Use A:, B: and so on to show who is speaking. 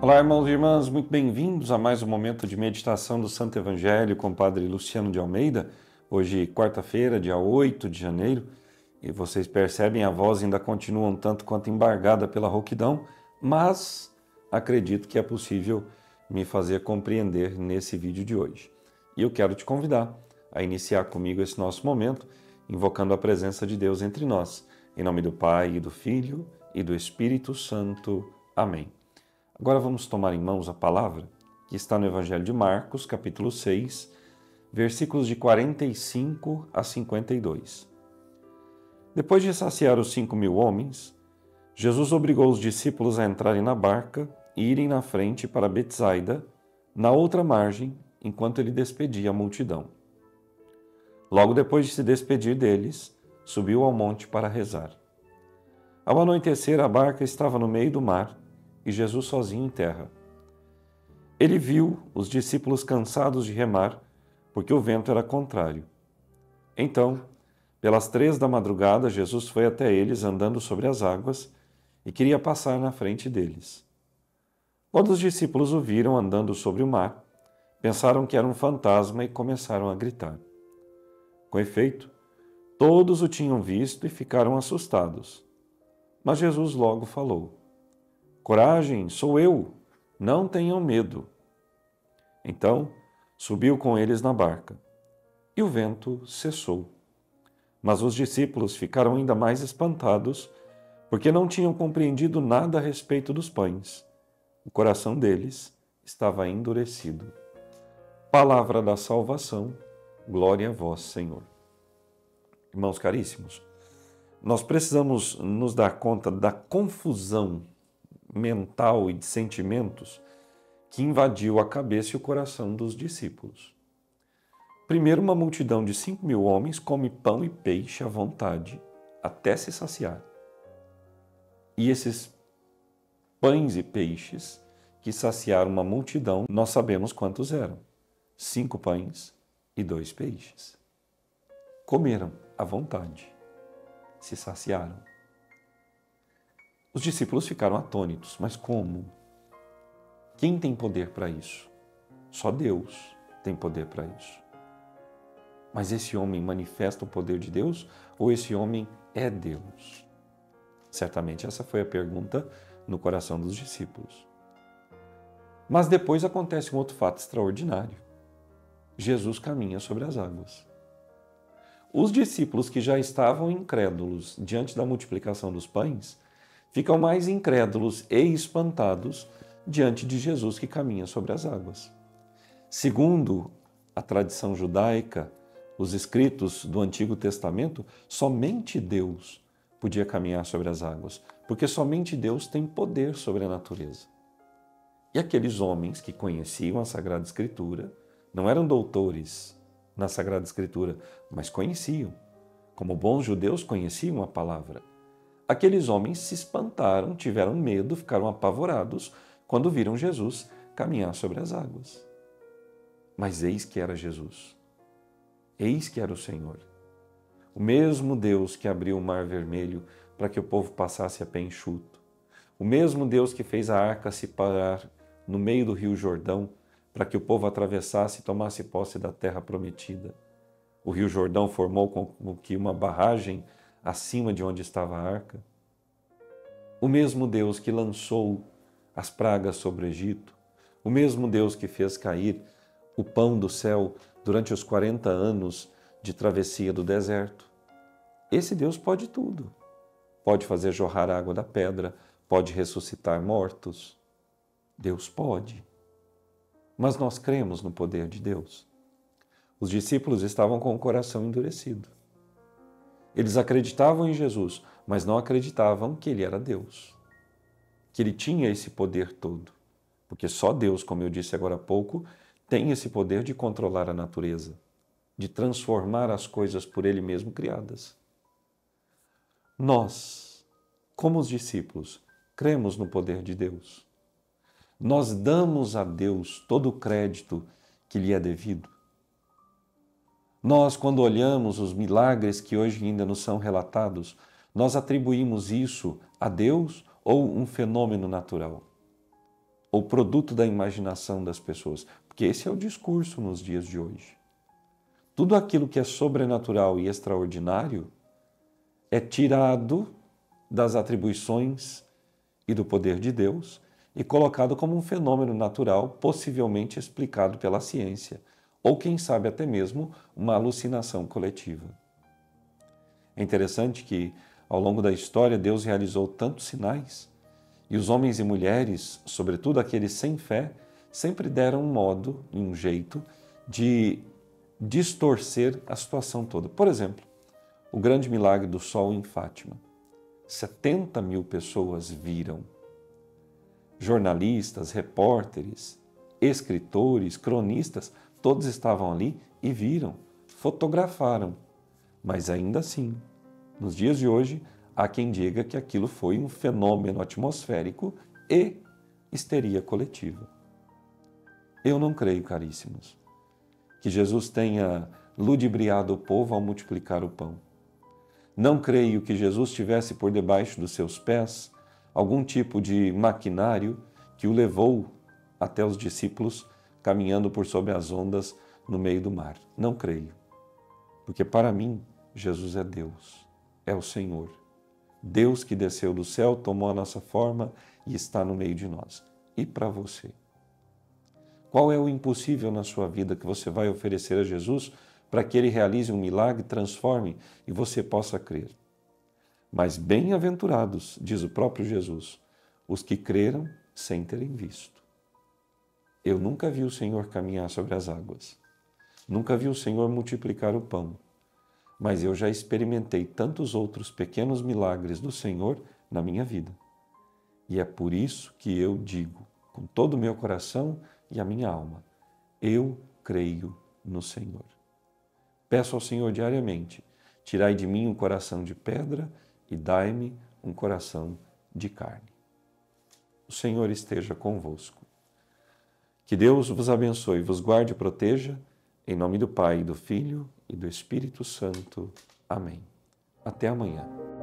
A: Olá, irmãos e irmãs, muito bem-vindos a mais um momento de meditação do Santo Evangelho com o Padre Luciano de Almeida. Hoje, quarta-feira, dia 8 de janeiro, e vocês percebem a voz ainda continua um tanto quanto embargada pela rouquidão, mas acredito que é possível me fazer compreender nesse vídeo de hoje. E eu quero te convidar a iniciar comigo esse nosso momento, invocando a presença de Deus entre nós. Em nome do Pai, e do Filho, e do Espírito Santo. Amém. Agora vamos tomar em mãos a palavra que está no Evangelho de Marcos, capítulo 6, versículos de 45 a 52. Depois de saciar os 5.000 homens, Jesus obrigou os discípulos a entrarem na barca e irem na frente para Betsaida, na outra margem, enquanto ele despedia a multidão. Logo depois de se despedir deles, subiu ao monte para rezar. Ao anoitecer, a barca estava no meio do mar, e Jesus sozinho em terra. Ele viu os discípulos cansados de remar, porque o vento era contrário. Então, pelas 3 da madrugada, Jesus foi até eles andando sobre as águas e queria passar na frente deles. Quando os discípulos o viram andando sobre o mar, pensaram que era um fantasma e começaram a gritar. Com efeito, todos o tinham visto e ficaram assustados. Mas Jesus logo falou: Coragem, sou eu, não tenham medo. Então, subiu com eles na barca, e o vento cessou. Mas os discípulos ficaram ainda mais espantados, porque não tinham compreendido nada a respeito dos pães. O coração deles estava endurecido. Palavra da salvação, glória a vós, Senhor. Irmãos caríssimos, nós precisamos nos dar conta da confusão mental e de sentimentos que invadiu a cabeça e o coração dos discípulos. Primeiro, uma multidão de 5.000 homens come pão e peixe à vontade, até se saciar. E esses pães e peixes que saciaram uma multidão, nós sabemos quantos eram: 5 pães e 2 peixes. Comeram à vontade, se saciaram. Os discípulos ficaram atônitos. Mas como? Quem tem poder para isso? Só Deus tem poder para isso. Mas esse homem manifesta o poder de Deus ou esse homem é Deus? Certamente essa foi a pergunta no coração dos discípulos. Mas depois acontece um outro fato extraordinário. Jesus caminha sobre as águas. Os discípulos que já estavam incrédulos diante da multiplicação dos pães ficam mais incrédulos e espantados diante de Jesus que caminha sobre as águas. Segundo a tradição judaica, os escritos do Antigo Testamento, somente Deus podia caminhar sobre as águas, porque somente Deus tem poder sobre a natureza. E aqueles homens que conheciam a Sagrada Escritura, não eram doutores na Sagrada Escritura, mas conheciam. Como bons judeus, conheciam a palavra. Aqueles homens se espantaram, tiveram medo, ficaram apavorados quando viram Jesus caminhar sobre as águas. Mas eis que era Jesus. Eis que era o Senhor. O mesmo Deus que abriu o Mar Vermelho para que o povo passasse a pé enxuto. O mesmo Deus que fez a arca se parar no meio do Rio Jordão para que o povo atravessasse e tomasse posse da terra prometida. O Rio Jordão formou como que uma barragem acima de onde estava a arca. O mesmo Deus que lançou as pragas sobre o Egito, o mesmo Deus que fez cair o pão do céu durante os 40 anos de travessia do deserto. Esse Deus pode tudo. Pode fazer jorrar água da pedra, pode ressuscitar mortos. Deus pode. Mas nós cremos no poder de Deus. Os discípulos estavam com o coração endurecido. Eles acreditavam em Jesus, mas não acreditavam que ele era Deus, que ele tinha esse poder todo. Porque só Deus, como eu disse agora há pouco, tem esse poder de controlar a natureza, de transformar as coisas por ele mesmo criadas. Nós, como os discípulos, cremos no poder de Deus. Nós damos a Deus todo o crédito que lhe é devido. Nós, quando olhamos os milagres que hoje ainda nos são relatados, nós atribuímos isso a Deus ou um fenômeno natural? ou produto da imaginação das pessoas, porque esse é o discurso nos dias de hoje. Tudo aquilo que é sobrenatural e extraordinário é tirado das atribuições e do poder de Deus e colocado como um fenômeno natural, possivelmente explicado pela ciência, ou quem sabe até mesmo uma alucinação coletiva. É interessante que, ao longo da história, Deus realizou tantos sinais e os homens e mulheres, sobretudo aqueles sem fé, sempre deram um modo e um jeito de distorcer a situação toda. Por exemplo, o grande milagre do sol em Fátima. 70 mil pessoas viram. Jornalistas, repórteres, escritores, cronistas, todos estavam ali e viram, fotografaram. Mas ainda assim, nos dias de hoje, há quem diga que aquilo foi um fenômeno atmosférico e histeria coletiva. Eu não creio, caríssimos, que Jesus tenha ludibriado o povo ao multiplicar o pão. Não creio que Jesus tivesse por debaixo dos seus pés algum tipo de maquinário que o levou até os discípulos caminhando por sobre as ondas no meio do mar. Não creio, porque para mim Jesus é Deus, é o Senhor. Deus que desceu do céu, tomou a nossa forma e está no meio de nós. E para você? Qual é o impossível na sua vida que você vai oferecer a Jesus para que Ele realize um milagre, transforme e você possa crer? Mas bem-aventurados, diz o próprio Jesus, os que creram sem terem visto. Eu nunca vi o Senhor caminhar sobre as águas, nunca vi o Senhor multiplicar o pão, mas eu já experimentei tantos outros pequenos milagres do Senhor na minha vida. E é por isso que eu digo, com todo o meu coração e a minha alma, eu creio no Senhor. Peço ao Senhor diariamente, tirai de mim um coração de pedra e dai-me um coração de carne. O Senhor esteja convosco. Que Deus vos abençoe, vos guarde e proteja, em nome do Pai, do Filho e do Espírito Santo. Amém. Até amanhã.